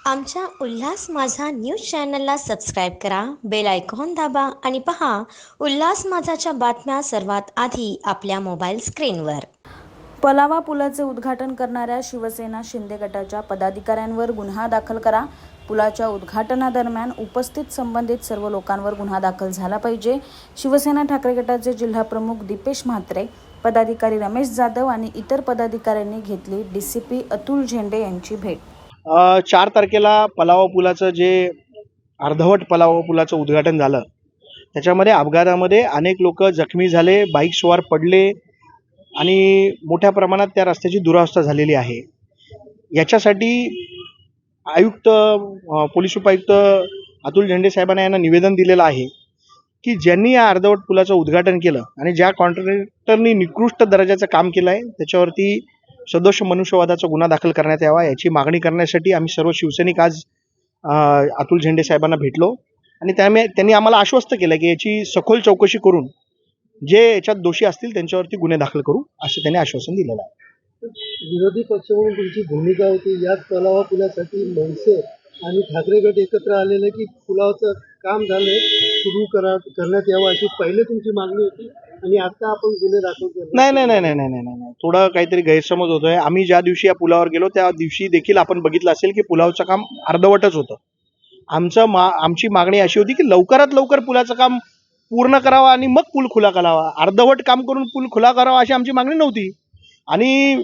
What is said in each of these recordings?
आमच्या उल्हास माझा न्यूज चॅनलला सबस्क्राईब करा, बेल आयकॉन दाबा आणि पहा उल्हास माझाच्या बातम्या सर्वात आधी आपल्या मोबाईल स्क्रीनवर. पलावा पुलाचे उद्घाटन करणाऱ्या शिवसेना शिंदे गटाच्या पदाधिकाऱ्यांवर गुन्हा दाखल करा. पुलाच्या उद्घाटनादरम्यान उपस्थित संबंधित सर्व लोकांवर गुन्हा दाखल झाला पाहिजे. शिवसेना ठाकरे गटाचे जिल्हाप्रमुख दीपेश म्हात्रे, पदाधिकारी रमेश जाधव आणि इतर पदाधिकाऱ्यांनी घेतली डीसीपी अतुल झेंडे यांची भेट. 4 तारखेला पलावा पुलाचं जे अर्धवट पलावा पुलाचं उद्घाटन झालं, त्याच्यामध्ये अपघातामध्ये अनेक लोक जखमी झाले, बाईक्सवर पडले आणि मोठ्या प्रमाणात त्या रस्त्याची दुरावस्था झालेली आहे. याच्यासाठी पोलीस उपायुक्त अतुल झेंडे साहेबांना यांना निवेदन दिलेलं आहे की ज्यांनी या अर्धवट पुलाचं उद्घाटन केलं आणि ज्या कॉन्ट्रॅक्टरनी निकृष्ट दर्जाचं काम केलं आहे त्याच्यावरती सदोष मनुष्यवधाचा गुन्हा दाखल करण्यात यावा, याची मागणी करण्यासाठी आम्ही सर्व शिवसैनिक आज अतुल झेंडे साहेबांना भेटलो आणि त्यांनी आम्हाला आश्वस्त केलं की याची सखोल चौकशी करून जे याच्यात दोषी असतील त्यांच्यावरती गुन्हे दाखल करू, असं त्यांनी आश्वासन दिलेलं आहे. विरोधी पक्ष म्हणून तुमची भूमिका होती याच पलावा पुलासाठी मनसे आणि ठाकरे गट एकत्र आलेले की पुलाचं काम झालंय सुरू करण्यात यावं अशी पहिले तुमची मागणी होती आणि आता आपण गुन्हे दाखल केले. नाही, थोडं काहीतरी गैरसमज होतोय. आम्ही ज्या दिवशी या पुलावर गेलो त्या दिवशी देखील आपण बघितलं असेल की पुलावचं काम अर्धवटच होतं. आमची मागणी अशी होती की लवकरात लवकर पुलाचं काम पूर्ण करावा आणि मग पूल खुला करावा. अर्धवट काम करून पूल खुला करावा अशी आमची मागणी नव्हती. आणि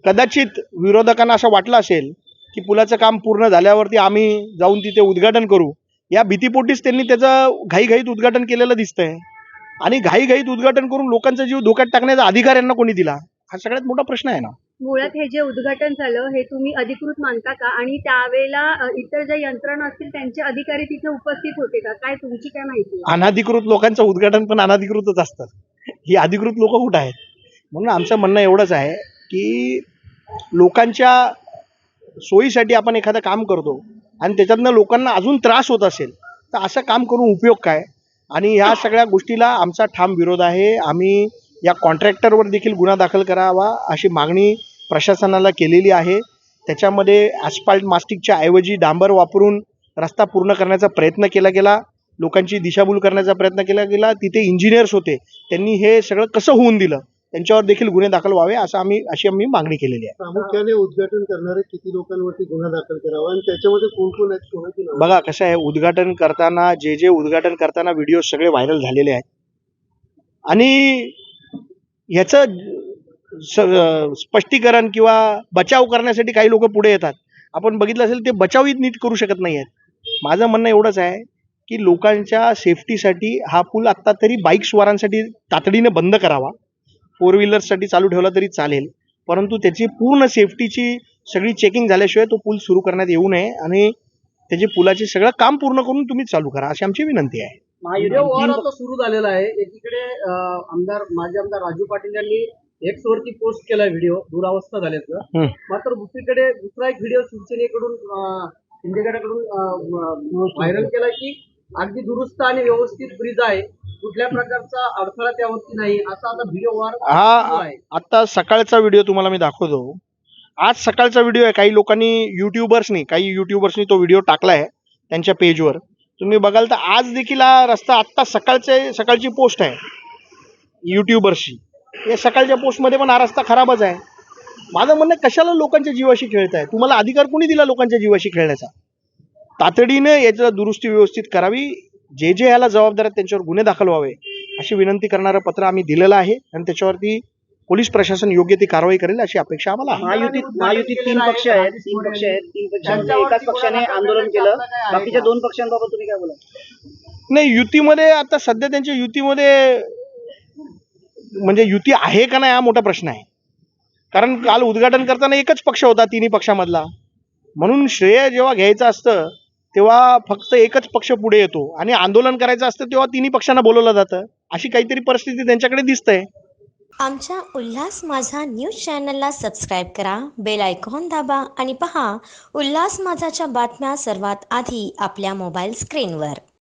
कदाचित विरोधकांना असं वाटलं असेल की पुलाचं काम पूर्ण झाल्यावरती आम्ही जाऊन तिथे उद्घाटन करू, या भीतीपोटीच त्यांनी त्याचं घाईघाईत उद्घाटन केलेलं दिसतंय. आणि घाईघाईत उद्घाटन करून लोकांचा जीव धोक्यात टाकण्याचा अधिकार यांना कोणी दिला, हा सगळ्यात मोठा प्रश्न आहे ना. मुळात हे जे उद्घाटन झालं हे तुम्ही अधिकृत मानता का? आणि त्यावेळेला इतर ज्या यंत्रणा असतील त्यांचे अधिकारी तिथे उपस्थित होते का? काय तुमची काय माहिती? अनधिकृत लोकांचं उद्घाटन पण अनधिकृतच असतं, ही अधिकृत लोक कुठं आहेत? म्हणून आमचं म्हणणं एवढंच आहे की लोकांच्या सोयीसाठी आपण एखादं काम करतो आणि त्याच्यातनं लोकांना अजून त्रास होत असेल तर असं काम करून उपयोग काय? आणि ह्या सगळ्या गोष्टीला आमचा ठाम विरोध आहे. आम्ही या कॉन्ट्रॅक्टरवर देखील गुन्हा दाखल करावा अशी मागणी प्रशासनाला केलेली आहे. त्याच्यामध्ये ॲस्फाल्ट मास्टिकच्या ऐवजी डांबर वापरून रस्ता पूर्ण करण्याचा प्रयत्न केला गेला, लोकांची दिशाभूल करण्याचा प्रयत्न केला गेला. तिथे इंजिनियर्स होते, त्यांनी हे सगळं कसं होऊन दिलं, त्यांच्यावर देखील गुन्हे दाखल व्हावे अशी आम्ही मागणी केलेली आहे. प्रामुख्याने उद्घाटन करणारे किती लोकांवरती गुन्हा दाखल करावा आणि त्याच्यामध्ये कोण कोण आहेत कोणाची नावं? बघा कसं आहे, उद्घाटन करताना जे उद्घाटन करताना व्हिडिओ सगळे व्हायरल झालेले आहेत आणि ह्याचं स्पष्टीकरण किंवा बचाव करण्यासाठी काही लोक पुढे येतात. आपण बघितलं असेल ते बचावही नीट करू शकत नाही आहेत. माझं म्हणणं एवढंच आहे की लोकांच्या सेफ्टीसाठी हा पूल आत्ता तरी बाईक स्वारांसाठी तातडीने बंद करावा. 4 व्हीलर्ससाठी चालू ठेवला तरी चालेल, परंतु त्याची पूर्ण सेफ्टीची सगळी चेकिंग झाल्याशिवाय तो पूल सुरू करण्यात येऊ नये आणि त्याचे पुलाचे सगळं काम पूर्ण करून तुम्ही चालू करा अशी आमची विनंती आहे. व्हिडिओ वॉर आता सुरू झालेला आहे. एकीकडे माजी आमदार राजू पाटील यांनी एक्स वरती पोस्ट केला व्हिडिओ दुरावस्था झाल्याचं, मात्र दुसरीकडे दुसरा एक व्हिडिओ शिवसेनेकडून शिंदे गटाकडून व्हायरल केला की अगदी दुरुस्त आणि व्यवस्थित ब्रिज आहे, कुठल्या प्रकारचा अडथळा त्यावरती नाही, असा आता व्हिडिओ वॉर आहे. आता सकाळचा व्हिडिओ तुम्हाला मी दाखवतो. आज सकाळचा व्हिडिओ आहे. काही युट्यूबर्सनी तो व्हिडिओ टाकलाय त्यांच्या पेजवर. तुम्ही बघाल तर आज देखील हा रस्ता आत्ता सकाळची पोस्ट आहे युट्यूबर्सची. या सकाळच्या पोस्टमध्ये पण हा रस्ता खराबच आहे. माझं म्हणणं कशाला लोकांच्या जीवाशी खेळताय? तुम्हाला अधिकार कोणी दिला लोकांच्या जीवाशी खेळण्याचा? तातडीने याची दुरुस्ती व्यवस्थित करावी. जे याला जबाबदार आहेत त्यांच्यावर गुन्हे दाखल व्हावे अशी विनंती करणारं पत्र आम्ही दिलेलं आहे आणि त्याच्यावरती पोलीस प्रशासन योग्य ती कारवाई करेल अशी अपेक्षा आम्हाला आहे. महायुतीत 3 पक्ष आहेत. 3 पक्षांमध्ये एकाच पक्षाने आंदोलन केलं, बाकीच्या 2 पक्षांबाबत तुम्ही काय बोला? नाही, युतीमध्ये आता सध्या त्यांच्या युतीमध्ये म्हणजे युती आहे का नाही हा मोठा प्रश्न आहे. कारण काल उद्घाटन करताना एकच पक्ष होता तिन्ही पक्षामधला. म्हणून श्रेय जेव्हा घ्यायचं असतं तेव्हा फक्त एकच पक्ष पुढे येतो आणि आंदोलन करायचं असतं तेव्हा तिन्ही पक्षांना बोलवलं जातं. अशी काहीतरी परिस्थिती त्यांच्याकडे दिसतंय. आमच्या उल्हास माझा न्यूज चॅनलला सबस्क्राईब करा, बेल आयकॉन दाबा आणि पहा उल्हास माझाच्या बातम्या सर्वात आधी आपल्या मोबाईल स्क्रीनवर.